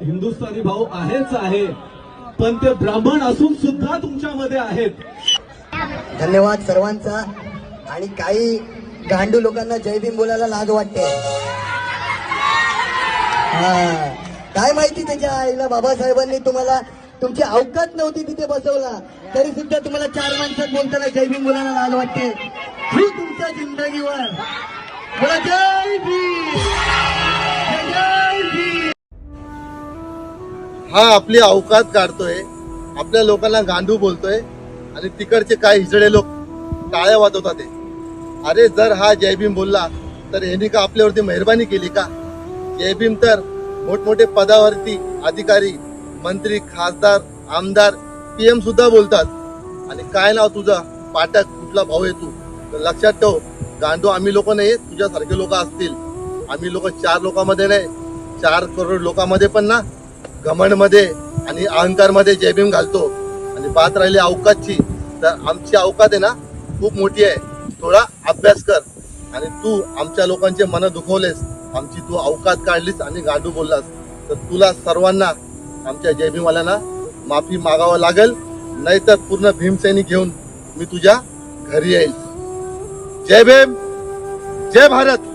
हिंदुस्थानी भाऊ आहेच आहे, पण ते ब्राह्मण असून सुद्धा तुमच्यामध्ये आहेत. धन्यवाद सर्वांचा. आणि काही गांडू लोकांना जय भीम बोलायला लाज वाटते. काय माहिती त्याच्या आईला बाबासाहेबांनी तुम्हाला तुमची अवकात नव्हती तिथे बसवला, तरी सुद्धा तुम्हाला चार माणसात बोलताना जय भीम बोलायला लाज वाटते. ही तुमच्या जिंदगीवर बोला जय भीम, जय भीम. हा आपली अवकात काढतोय, आपल्या लोकांना गांडू बोलतोय आणि तिकडचे काय हिजडे लोक टाळ्या वाजवतात. अरे जर हा जय भीम बोलला तर यांनी का आपल्यावरती मेहरबानी केली का? जय भीम तर मोठमोठे पदावरती अधिकारी, मंत्री, खासदार, आमदार, PM सुद्धा बोलतात. आणि काय नाव तुझं? पाठक. कुठला भाऊ आहे तू? तर लक्षात ठेव, गांडू आम्ही लोक नाही, तुझ्यासारखे लोक असतील. आम्ही लोक 4 लोकांमध्ये नाही, 4 करोड लोकांमध्ये पण ना घमंडमध्ये आणि अहंकारमध्ये जय भीम घालतो. आणि बात राहिली अवकातची, तर आमची अवकात आहे ना खूप मोठी आहे. थोडा अभ्यास कर. आणि तू आमच्या लोकांचे मन दुखवलेस, आमची तू अवकात काढलीस आणि गांडू बोललास, तर तुला सर्वांना आमच्या जय भीमवाल्यांना माफी मागावं लागेल, नाहीतर पूर्ण भीमसैनिक घेऊन मी तुझ्या घरी येईल. जय भीम, जय भारत.